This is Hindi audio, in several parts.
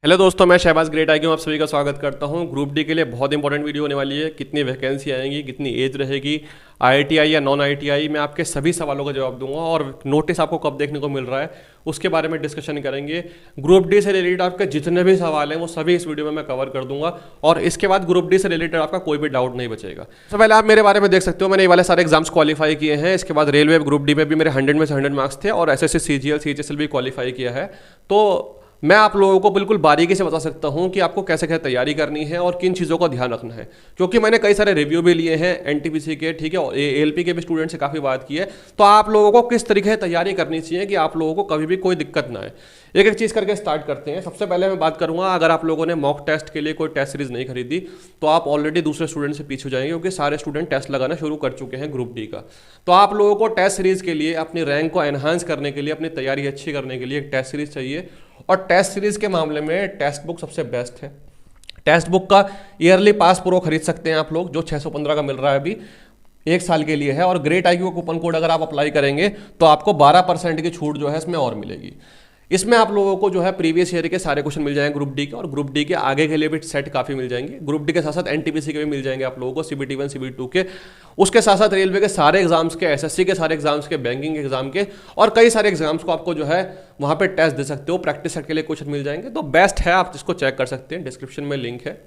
हेलो दोस्तों, मैं शहबाज ग्रेट आई हूँ। आप सभी का स्वागत करता हूँ। ग्रुप डी के लिए बहुत इंपॉर्टेंट वीडियो होने वाली है। कितनी वैकेंसी आएंगी, कितनी एज रहेगी, आईआईटीआई या नॉन आईआईटीआई, मैं आपके सभी सवालों का जवाब दूंगा। और नोटिस आपको कब देखने को मिल रहा है उसके बारे में डिस्कशन करेंगे। ग्रुप डी से रिलेटेड आपके जितने भी सवाल हैं वो सभी इस वीडियो में मैं कवर कर दूंगा। और इसके बाद ग्रुप डी से रिलेटेड आपका कोई भी डाउट नहीं बचेगा। सबसे पहले आप मेरे बारे में देख सकते हो, मैंने ये वाले सारे एग्जाम्स क्वालिफाई किए हैं। इसके बाद रेलवे ग्रुप डी में भी मेरे 100 में से 100 मार्क्स थे और एसएससी सीजीएल सीएचएसएल भी क्वालिफाई किया है। तो मैं आप लोगों को बिल्कुल बारीकी से बता सकता हूं कि आपको कैसे कैसे तैयारी करनी है और किन चीज़ों का ध्यान रखना है, क्योंकि मैंने कई सारे रिव्यू भी लिए हैं एनटीपीसी के, ठीक है, और एएलपी के भी स्टूडेंट से काफ़ी बात की है। तो आप लोगों को किस तरीके से तैयारी करनी चाहिए कि आप लोगों को कभी भी कोई दिक्कत ना आए। एक एक चीज़ करके स्टार्ट करते हैं। सबसे पहले मैं बात करूंगा, अगर आप लोगों ने मॉक टेस्ट के लिए कोई टेस्ट सीरीज नहीं खरीदी तो आप ऑलरेडी दूसरे स्टूडेंट से पीछे हो जाएंगे, क्योंकि सारे स्टूडेंट टेस्ट लगाना शुरू कर चुके हैं ग्रुप डी का। तो आप लोगों को टेस्ट सीरीज के लिए, अपनी रैंक को एनहांस करने के लिए, अपनी तैयारी अच्छी करने के लिए एक टेस्ट सीरीज चाहिए। और टेस्ट सीरीज के मामले में टेस्ट बुक सबसे बेस्ट है। टेस्ट बुक का ईयरली पास प्रो खरीद सकते हैं आप लोग, जो 615 का मिल रहा है अभी, 1 साल के लिए है। और ग्रेट आईक्यू का कूपन कोड अगर आप अप्लाई करेंगे तो आपको 12% की छूट जो है इसमें और मिलेगी। इसमें आप लोगों को जो है प्रीवियस ईयर के सारे क्वेश्चन मिल जाएंगे ग्रुप डी के, और ग्रुप डी के आगे के लिए भी सेट काफ़ी मिल जाएंगे। ग्रुप डी के साथ साथ एनटीपीसी के भी मिल जाएंगे आप लोगों को, सीबीटी 1 सीबीटी 2 के। उसके साथ साथ रेलवे के सारे एग्जाम्स के, एसएससी के सारे एग्जाम्स के, बैंकिंग एग्जाम के, और कई सारे एग्जाम्स को आपको जो है वहाँ पे टेस्ट दे सकते हो। प्रैक्टिस सेट के लिए क्वेश्चन मिल जाएंगे। तो बेस्ट है, आप इसको चेक कर सकते हैं, डिस्क्रिप्शन में लिंक है।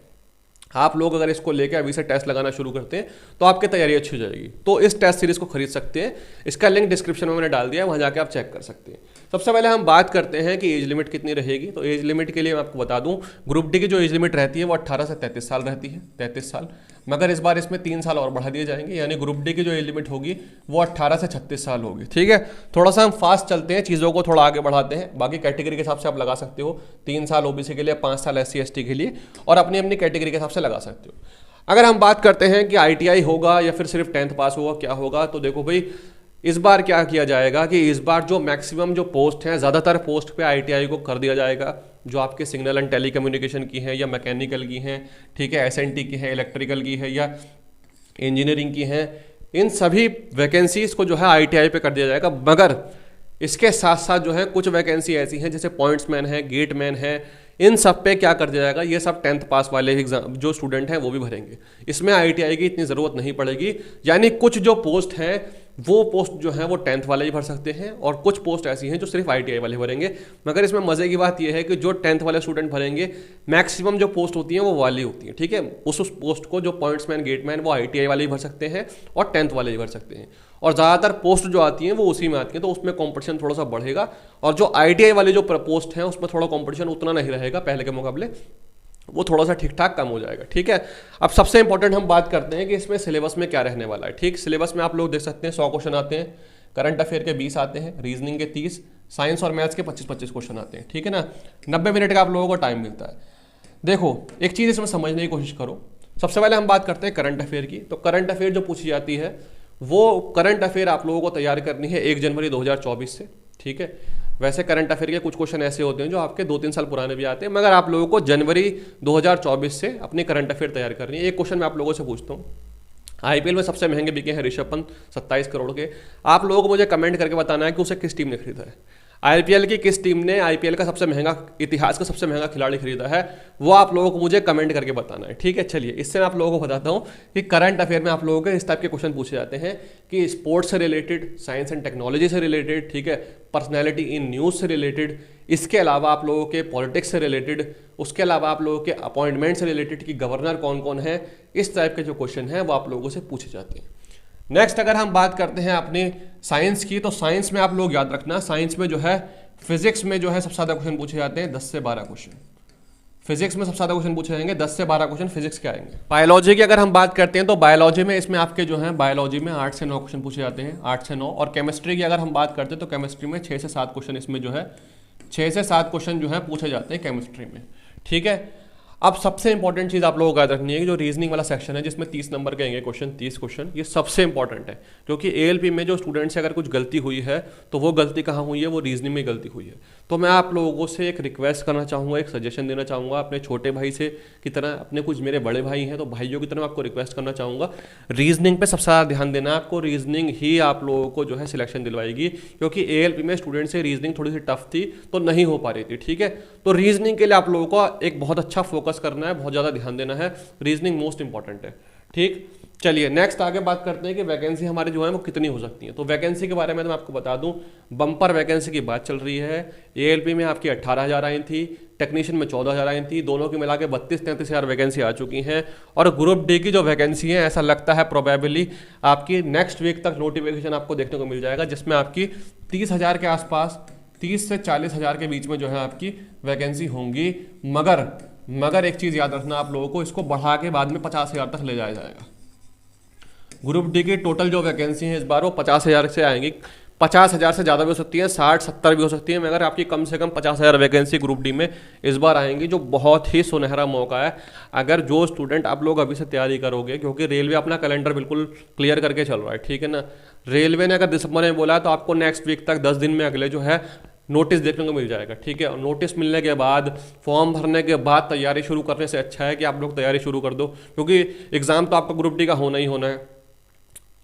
आप लोग अगर इसको लेकर अभी से टेस्ट लगाना शुरू करते हैं तो आपकी तैयारी अच्छी हो जाएगी। तो इस टेस्ट सीरीज को खरीद सकते हैं। इसका लिंक डिस्क्रिप्शन में मैंने डाल दिया है, वहाँ जाके आप चेक कर सकते हैं। सबसे पहले हम बात करते हैं कि एज लिमिट कितनी रहेगी। तो एज लिमिट के लिए मैं आपको बता दूं, ग्रुप डी की जो एज लिमिट रहती है वो 18 से 33 साल रहती है, 33 साल। मगर इस बार इसमें 3 साल और बढ़ा दिए जाएंगे, यानी ग्रुप डी की जो एज लिमिट होगी वो 18 से 36 साल होगी, ठीक है। थोड़ा सा हम फास्ट चलते हैं, चीज़ों को थोड़ा आगे बढ़ाते हैं। बाकी कैटेगरी के हिसाब से आप लगा सकते हो, 3 साल ओबीसी के लिए, 5 साल एससी एसटी के लिए, और अपनी अपनी कैटेगरी के हिसाब से लगा सकते हो। अगर हम बात करते हैं कि आईटीआई होगा या फिर सिर्फ 10th पास होगा, क्या होगा, तो देखो भाई, इस बार क्या किया जाएगा कि इस बार जो मैक्सिमम जो पोस्ट हैं, ज़्यादातर पोस्ट पे आईटीआई को कर दिया जाएगा। जो आपके सिग्नल एंड टेलीकम्युनिकेशन की हैं या मैकेनिकल की हैं, ठीक है, एसएनटी की है, इलेक्ट्रिकल की है या इंजीनियरिंग की हैं, इन सभी वैकेंसीज को जो है आईटीआई पे कर दिया जाएगा। मगर इसके साथ साथ जो है कुछ वैकेंसी ऐसी हैं जैसे पॉइंट्समैन है, गेटमैन है, इन सब पे क्या कर दिया जाएगा, ये सब 10th पास वाले एग्जाम जो स्टूडेंट हैं वो भी भरेंगे। इसमें आईटीआई की इतनी ज़रूरत नहीं पड़ेगी। यानी कुछ जो पोस्ट हैं वो पोस्ट जो है वो 10th वाले ही भर सकते हैं, और कुछ पोस्ट ऐसी हैं जो सिर्फ आईटीआई वाले भरेंगे। मगर इसमें मज़े की बात यह है कि जो 10th वाले स्टूडेंट भरेंगे, मैक्सिमम जो पोस्ट होती हैं वो वाली होती हैं, ठीक है। उस पोस्ट को जो पॉइंट्समैन गेटमैन वो आईटीआई वाले ही भर सकते हैं और 10th वाले ही भर सकते हैं। और ज़्यादातर पोस्ट जो आती हैं वो उसी में आती हैं, तो उसमें कंपटीशन थोड़ा सा बढ़ेगा। और जो आईटीआई वाले जो पोस्ट हैं उसमें थोड़ा कंपटीशन उतना नहीं रहेगा पहले के मुकाबले, वो थोड़ा सा ठीक ठाक कम हो जाएगा, ठीक है। अब सबसे इंपॉर्टेंट हम बात करते हैं कि इसमें सिलेबस में क्या रहने वाला है, ठीक। सिलेबस में आप लोग देख सकते हैं 100 क्वेश्चन आते हैं, करंट अफेयर के 20 आते हैं, रीजनिंग के 30, साइंस और मैथ्स के 25-25 क्वेश्चन आते हैं, ठीक है ना। 90 मिनट का आप लोगों को टाइम मिलता है। देखो, एक चीज़ इसमें समझने की कोशिश करो। सबसे पहले हम बात करते हैं करंट अफेयर की। तो करंट अफेयर जो पूछी जाती है वो करंट अफेयर आप लोगों को तैयार करनी है 1 जनवरी 2024 से, ठीक है। वैसे करंट अफेयर के कुछ क्वेश्चन ऐसे होते हैं जो आपके 2-3 साल पुराने भी आते हैं, मगर आप लोगों को जनवरी 2024 से अपनी करंट अफेयर तैयार करनी है। एक क्वेश्चन मैं आप लोगों से पूछता हूँ, आईपीएल में सबसे महंगे बिके हैं ऋषभ पंत 27 करोड़ के। आप लोगों को मुझे कमेंट करके बताना है कि उसे किस टीम ने खरीदा है। आईपीएल की किस टीम ने आईपीएल का सबसे महंगा, इतिहास का सबसे महंगा खिलाड़ी खरीदा है, वो आप लोगों को मुझे कमेंट करके बताना है, ठीक है। चलिए, इससे मैं आप लोगों को बताता हूँ कि करंट अफेयर में आप लोगों के इस टाइप के क्वेश्चन पूछे जाते हैं कि स्पोर्ट्स से रिलेटेड, साइंस एंड टेक्नोलॉजी से रिलेटेड, ठीक है, पर्सनैलिटी इन न्यूज़ से रिलेटेड, इसके अलावा आप लोगों के पॉलिटिक्स से रिलेटेड, उसके अलावा आप लोगों के अपॉइंटमेंट से रिलेटेड कि गवर्नर कौन कौन है, इस टाइप के जो क्वेश्चन हैं वो आप लोगों से पूछे जाते हैं। नेक्स्ट अगर हम बात करते हैं अपनी साइंस की, तो साइंस में आप लोग याद रखना, साइंस में जो है फिजिक्स में जो है सबसे ज़्यादा क्वेश्चन पूछे जाते हैं, 10 से 12 क्वेश्चन। फिजिक्स में सबसे ज़्यादा क्वेश्चन पूछे जाएंगे, 10 से 12 क्वेश्चन फिजिक्स के आएंगे। बायोलॉजी की अगर हम बात करते हैं तो बायोलॉजी में इसमें आपके जो है बायोलॉजी में 8 से 9 क्वेश्चन पूछे जाते हैं, 8 से 9। और केमिस्ट्री की अगर हम बात करते हैं तो केमिस्ट्री में 6 से 7 क्वेश्चन, इसमें जो है 6 से 7 क्वेश्चन जो है पूछे जाते हैं केमिस्ट्री में, ठीक है। अब सबसे इंपॉर्टेंट चीज़ आप लोगों को याद रखनी है कि जो रीजनिंग वाला सेक्शन है जिसमें 30 नंबर के आएंगे क्वेश्चन, 30 क्वेश्चन, ये सबसे इंपॉर्टेंट है। क्योंकि एएलपी में जो स्टूडेंट से अगर कुछ गलती हुई है तो वो गलती कहाँ हुई है, वो रीजनिंग में गलती हुई है। तो मैं आप लोगों से एक रिक्वेस्ट करना चाहूँगा, एक सजेशन देना चाहूँगा अपने छोटे भाई से की तरह, अपने कुछ मेरे बड़े भाई हैं तो भाइयों की तरह आपको रिक्वेस्ट करना चाहूँगा, रीजनिंग पे सबसे ज़्यादा ध्यान देना। आपको रीजनिंग ही आप लोगों को जो है सिलेक्शन दिलवाएगी, क्योंकि एएलपी में स्टूडेंट से रीजनिंग थोड़ी सी टफ थी तो नहीं हो पा रही थी। ठीक है, तो रीजनिंग के लिए आप लोगों को एक बहुत अच्छा फोकस करना है, बहुत ज़्यादा ध्यान देना है, रीजनिंग मोस्ट इंपॉर्टेंट है। ठीक, चलिए नेक्स्ट आगे बात करते हैं कि वैकेंसी हमारी जो है वो कितनी हो सकती है। तो वैकेंसी के बारे में तो मैं आपको बता दूं, बम्पर वैकेंसी की बात चल रही है। एएलपी में आपकी 18,000 आई थी, टेक्नीशियन में 14,000 आई थी, दोनों की मिला के 32-33,000 वैकेंसी आ चुकी हैं। और ग्रुप डी की जो वैकेंसी है ऐसा लगता है प्रोबेबली आपकी नेक्स्ट वीक तक नोटिफिकेशन आपको देखने को मिल जाएगा, जिसमें आपकी 30,000 के आसपास, 30 से 40,000 के बीच में जो है आपकी वैकेंसी होंगी। मगर एक चीज़ याद रखना आप लोगों को, इसको बढ़ा के बाद में 50,000 तक ले जाया जाएगा। ग्रुप डी की टोटल जो वैकेंसी है इस बार वो 50,000 से आएंगी। 50,000 से ज़्यादा भी हो सकती है, 60-70 भी हो सकती है, मगर आपकी कम से कम 50,000 वैकेंसी ग्रुप डी में इस बार आएंगी, जो बहुत ही सुनहरा मौका है। अगर जो स्टूडेंट आप लोग अभी से तैयारी करोगे, क्योंकि रेलवे अपना कैलेंडर बिल्कुल क्लियर करके चल रहा है, ठीक है ना। रेलवे ने अगर दिसंबर में बोला है तो आपको नेक्स्ट वीक तक 10 दिन में अगले जो है नोटिस देखने को मिल जाएगा। ठीक है, और नोटिस मिलने के बाद, फॉर्म भरने के बाद तैयारी शुरू करने से अच्छा है कि आप लोग तैयारी शुरू कर दो, क्योंकि एग्जाम तो आपका ग्रुप डी का होना ही होना है,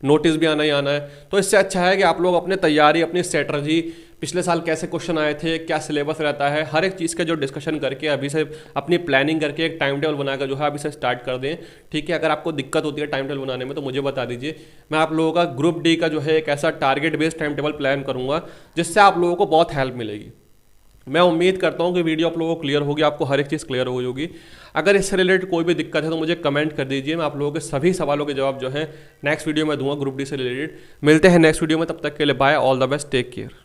नोटिस भी आना ही आना है। तो इससे अच्छा है कि आप लोग अपने तैयारी, अपनी स्ट्रेटजी, पिछले साल कैसे क्वेश्चन आए थे, क्या सिलेबस रहता है, हर एक चीज़ का जो डिस्कशन करके अभी से अपनी प्लानिंग करके एक टाइम टेबल बनाकर जो है अभी से स्टार्ट कर दें। ठीक है, अगर आपको दिक्कत होती है टाइम टेबल बनाने में तो मुझे बता दीजिए, मैं आप लोगों का ग्रुप डी का जो है एक ऐसा target based time table plan करूँगा जिससे आप लोगों को बहुत हेल्प मिलेगी। मैं उम्मीद करता हूँ कि वीडियो आप लोगों को क्लियर होगी, आपको हर एक चीज़ क्लियर हो होगी। अगर इससे रिलेटेड कोई भी दिक्कत है तो मुझे कमेंट कर दीजिए, मैं आप लोगों के सभी सवालों के जवाब जो है नेक्स्ट वीडियो में दूंगा ग्रुप डी से रिलेटेड। मिलते हैं नेक्स्ट वीडियो में, तब तक के लिए bye, all the best, take care.